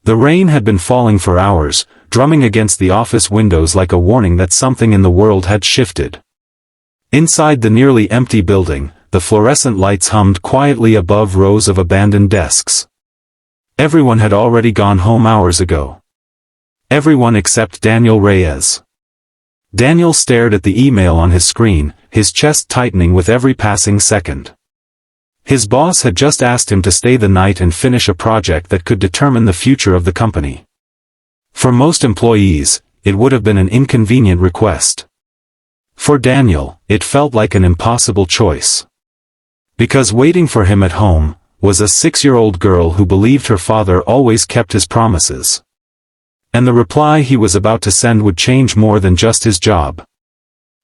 The rain had been falling for hours, drumming against the office windows like a warning that something in the world had shifted. Inside the nearly empty building, the fluorescent lights hummed quietly above rows of abandoned desks. Everyone had already gone home hours ago. Everyone except Daniel Reyes. Daniel stared at the email on his screen, his chest tightening with every passing second. His boss had just asked him to stay the night and finish a project that could determine the future of the company. For most employees, it would have been an inconvenient request. For Daniel, it felt like an impossible choice. Because waiting for him at home was a 6-year-old girl who believed her father always kept his promises. And the reply he was about to send would change more than just his job.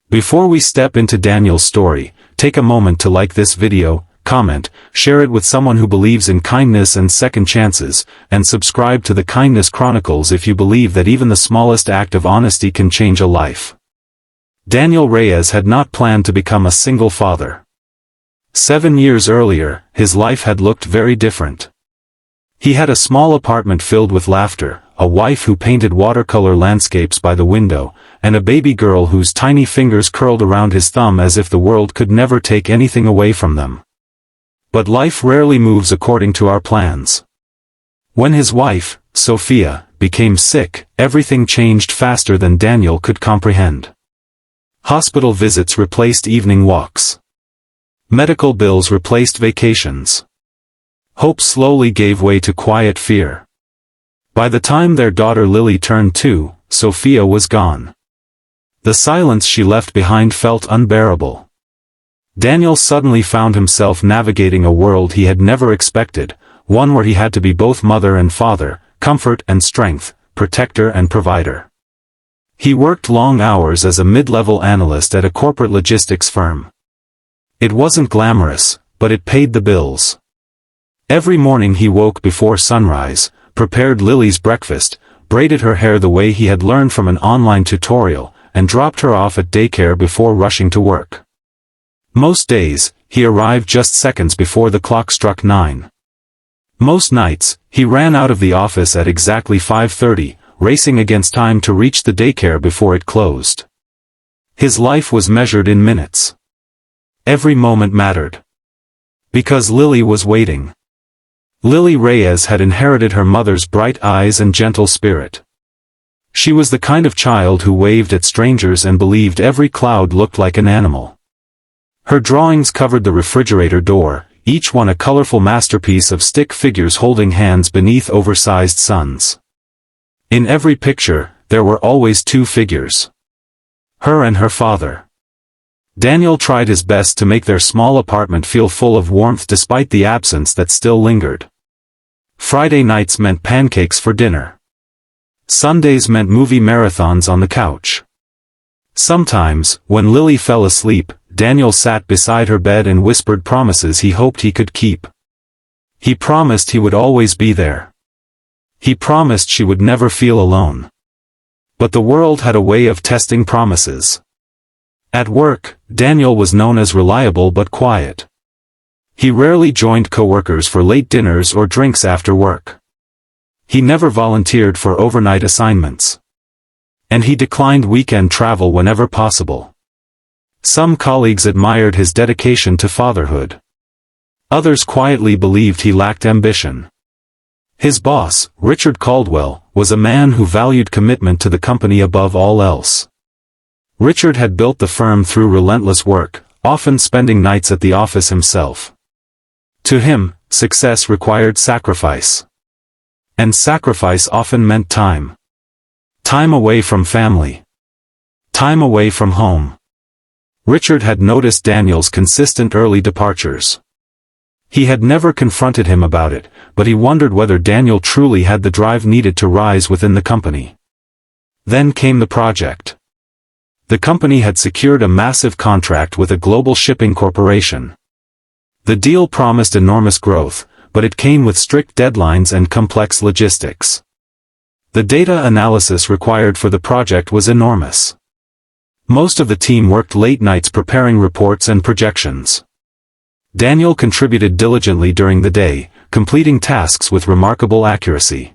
Before we step into Daniel's story, take a moment to like this video, comment, share it with someone who believes in kindness and second chances, and subscribe to the Kindness Chronicles if you believe that even the smallest act of honesty can change a life. Daniel Reyes had not planned to become a single father. 7 years earlier, his life had looked very different. He had a small apartment filled with laughter, a wife who painted watercolor landscapes by the window, and a baby girl whose tiny fingers curled around his thumb as if the world could never take anything away from them. But life rarely moves according to our plans. When his wife, Sophia, became sick, everything changed faster than Daniel could comprehend. Hospital visits replaced evening walks. Medical bills replaced vacations. Hope slowly gave way to quiet fear. By the time their daughter Lily turned 2, Sophia was gone. The silence she left behind felt unbearable. Daniel suddenly found himself navigating a world he had never expected, one where he had to be both mother and father, comfort and strength, protector and provider. He worked long hours as a mid-level analyst at a corporate logistics firm. It wasn't glamorous, but it paid the bills. Every morning he woke before sunrise, prepared Lily's breakfast, braided her hair the way he had learned from an online tutorial, and dropped her off at daycare before rushing to work. Most days, he arrived just seconds before the clock struck 9. Most nights, he ran out of the office at exactly 5:30, racing against time to reach the daycare before it closed. His life was measured in minutes. Every moment mattered. Because Lily was waiting. Lily Reyes had inherited her mother's bright eyes and gentle spirit. She was the kind of child who waved at strangers and believed every cloud looked like an animal. Her drawings covered the refrigerator door, each one a colorful masterpiece of stick figures holding hands beneath oversized suns. In every picture, there were always 2 figures. Her and her father. Daniel tried his best to make their small apartment feel full of warmth despite the absence that still lingered. Friday nights meant pancakes for dinner. Sundays meant movie marathons on the couch. Sometimes, when Lily fell asleep, Daniel sat beside her bed and whispered promises he hoped he could keep. He promised he would always be there. He promised she would never feel alone. But the world had a way of testing promises. At work, Daniel was known as reliable but quiet. He rarely joined coworkers for late dinners or drinks after work. He never volunteered for overnight assignments. And he declined weekend travel whenever possible. Some colleagues admired his dedication to fatherhood. Others quietly believed he lacked ambition. His boss, Richard Caldwell, was a man who valued commitment to the company above all else. Richard had built the firm through relentless work, often spending nights at the office himself. To him, success required sacrifice. And sacrifice often meant time. Time away from family. Time away from home. Richard had noticed Daniel's consistent early departures. He had never confronted him about it, but he wondered whether Daniel truly had the drive needed to rise within the company. Then came the project. The company had secured a massive contract with a global shipping corporation. The deal promised enormous growth, but it came with strict deadlines and complex logistics. The data analysis required for the project was enormous. Most of the team worked late nights preparing reports and projections. Daniel contributed diligently during the day, completing tasks with remarkable accuracy.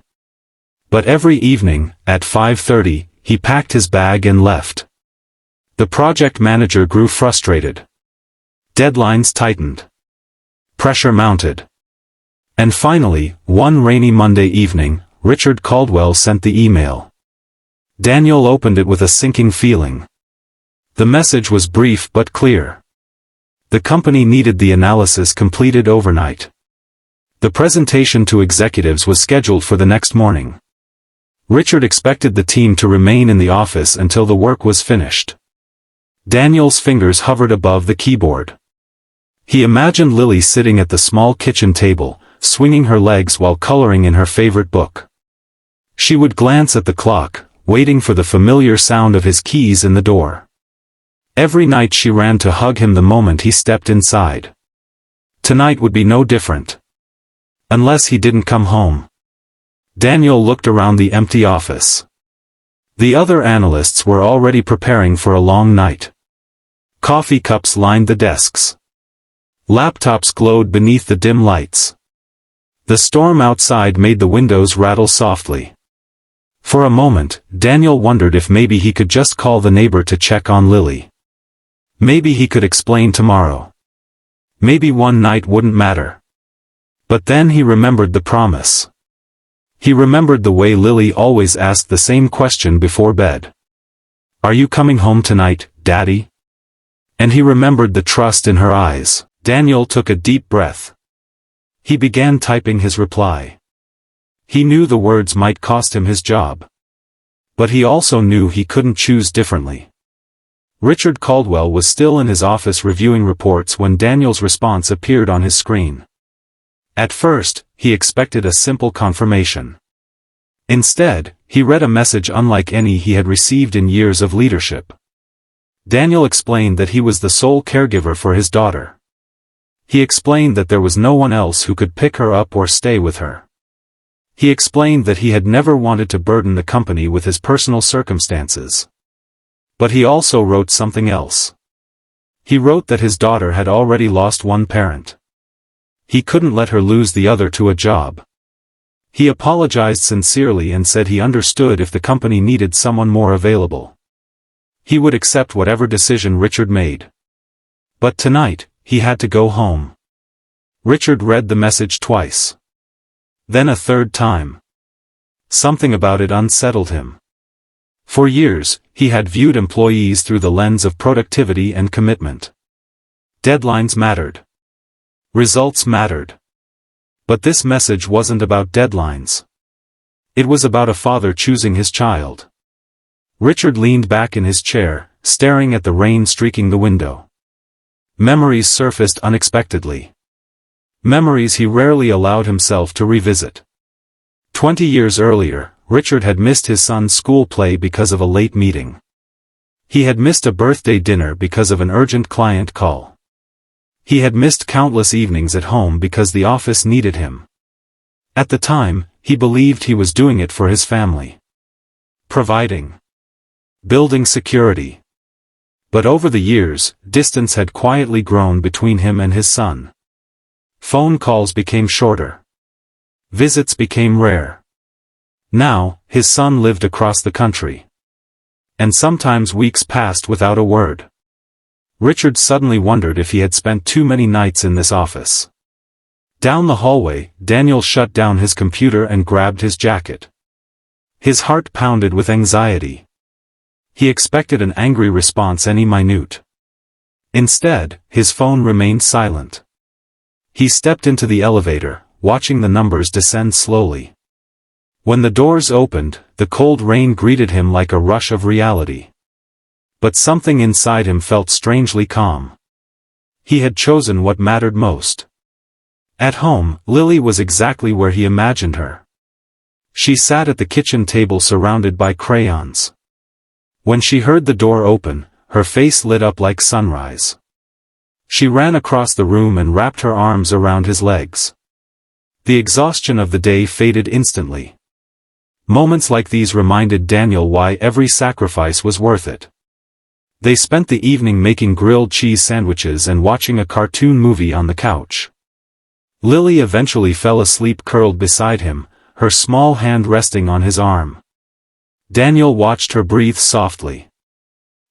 But every evening, at 5:30, he packed his bag and left. The project manager grew frustrated. Deadlines tightened. Pressure mounted. And finally, one rainy Monday evening, Richard Caldwell sent the email. Daniel opened it with a sinking feeling. The message was brief but clear. The company needed the analysis completed overnight. The presentation to executives was scheduled for the next morning. Richard expected the team to remain in the office until the work was finished. Daniel's fingers hovered above the keyboard. He imagined Lily sitting at the small kitchen table, swinging her legs while coloring in her favorite book. She would glance at the clock, waiting for the familiar sound of his keys in the door. Every night she ran to hug him the moment he stepped inside. Tonight would be no different. Unless he didn't come home. Daniel looked around the empty office. The other analysts were already preparing for a long night. Coffee cups lined the desks. Laptops glowed beneath the dim lights. The storm outside made the windows rattle softly. For a moment, Daniel wondered if maybe he could just call the neighbor to check on Lily. Maybe he could explain tomorrow. Maybe one night wouldn't matter. But then he remembered the promise. He remembered the way Lily always asked the same question before bed. "Are you coming home tonight, Daddy?" And he remembered the trust in her eyes. Daniel took a deep breath. He began typing his reply. He knew the words might cost him his job. But he also knew he couldn't choose differently. Richard Caldwell was still in his office reviewing reports when Daniel's response appeared on his screen. At first, he expected a simple confirmation. Instead, he read a message unlike any he had received in years of leadership. Daniel explained that he was the sole caregiver for his daughter. He explained that there was no one else who could pick her up or stay with her. He explained that he had never wanted to burden the company with his personal circumstances. But he also wrote something else. He wrote that his daughter had already lost one parent. He couldn't let her lose the other to a job. He apologized sincerely and said he understood if the company needed someone more available. He would accept whatever decision Richard made. But tonight, he had to go home. Richard read the message twice. Then a third time. Something about it unsettled him. For years, he had viewed employees through the lens of productivity and commitment. Deadlines mattered. Results mattered. But this message wasn't about deadlines. It was about a father choosing his child. Richard leaned back in his chair, staring at the rain streaking the window. Memories surfaced unexpectedly. Memories he rarely allowed himself to revisit. 20 years earlier, Richard had missed his son's school play because of a late meeting. He had missed a birthday dinner because of an urgent client call. He had missed countless evenings at home because the office needed him. At the time, he believed he was doing it for his family. Providing. Building security. But over the years, distance had quietly grown between him and his son. Phone calls became shorter. Visits became rare. Now, his son lived across the country. And sometimes weeks passed without a word. Richard suddenly wondered if he had spent too many nights in this office. Down the hallway, Daniel shut down his computer and grabbed his jacket. His heart pounded with anxiety. He expected an angry response any minute. Instead, his phone remained silent. He stepped into the elevator, watching the numbers descend slowly. When the doors opened, the cold rain greeted him like a rush of reality. But something inside him felt strangely calm. He had chosen what mattered most. At home, Lily was exactly where he imagined her. She sat at the kitchen table surrounded by crayons. When she heard the door open, her face lit up like sunrise. She ran across the room and wrapped her arms around his legs. The exhaustion of the day faded instantly. Moments like these reminded Daniel why every sacrifice was worth it. They spent the evening making grilled cheese sandwiches and watching a cartoon movie on the couch. Lily eventually fell asleep curled beside him, her small hand resting on his arm. Daniel watched her breathe softly.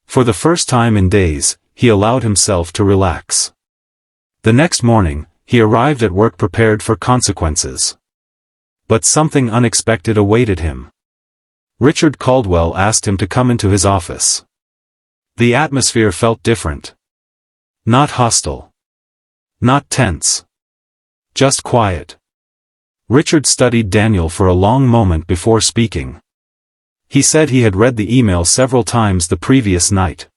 For the first time in days, he allowed himself to relax. The next morning, he arrived at work prepared for consequences. But something unexpected awaited him. Richard Caldwell asked him to come into his office. The atmosphere felt different. Not hostile. Not tense. Just quiet. Richard studied Daniel for a long moment before speaking. He said he had read the email several times the previous night.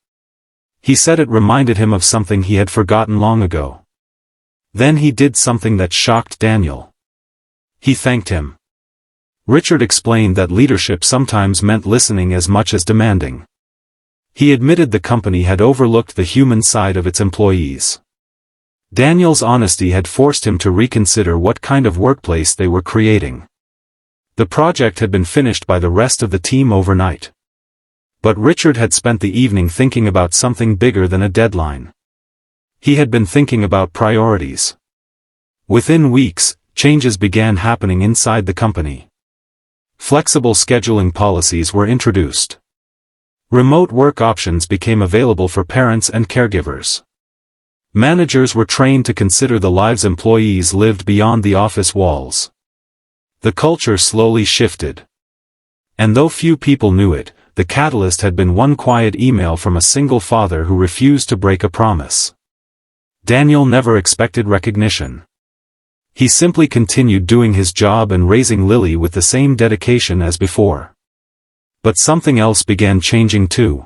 He said it reminded him of something he had forgotten long ago. Then he did something that shocked Daniel. He thanked him. Richard explained that leadership sometimes meant listening as much as demanding. He admitted the company had overlooked the human side of its employees. Daniel's honesty had forced him to reconsider what kind of workplace they were creating. The project had been finished by the rest of the team overnight. But Richard had spent the evening thinking about something bigger than a deadline. He had been thinking about priorities. Within weeks, changes began happening inside the company. Flexible scheduling policies were introduced. Remote work options became available for parents and caregivers. Managers were trained to consider the lives employees lived beyond the office walls. The culture slowly shifted. And though few people knew it, the catalyst had been one quiet email from a single father who refused to break a promise. Daniel never expected recognition. He simply continued doing his job and raising Lily with the same dedication as before. But something else began changing too.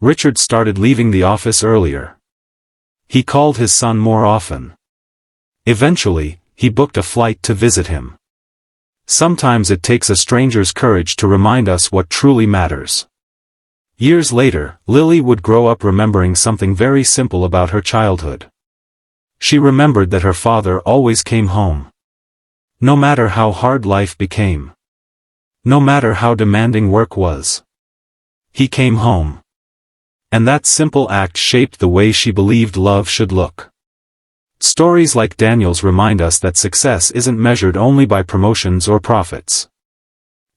Richard started leaving the office earlier. He called his son more often. Eventually, he booked a flight to visit him. Sometimes it takes a stranger's courage to remind us what truly matters. Years later, Lily would grow up remembering something very simple about her childhood. She remembered that her father always came home. No matter how hard life became. No matter how demanding work was. He came home. And that simple act shaped the way she believed love should look. Stories like Daniel's remind us that success isn't measured only by promotions or profits.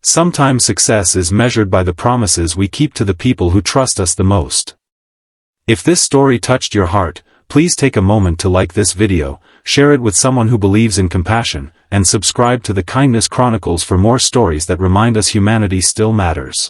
Sometimes success is measured by the promises we keep to the people who trust us the most. If this story touched your heart, please take a moment to like this video, share it with someone who believes in compassion, and subscribe to the Kindness Chronicles for more stories that remind us humanity still matters.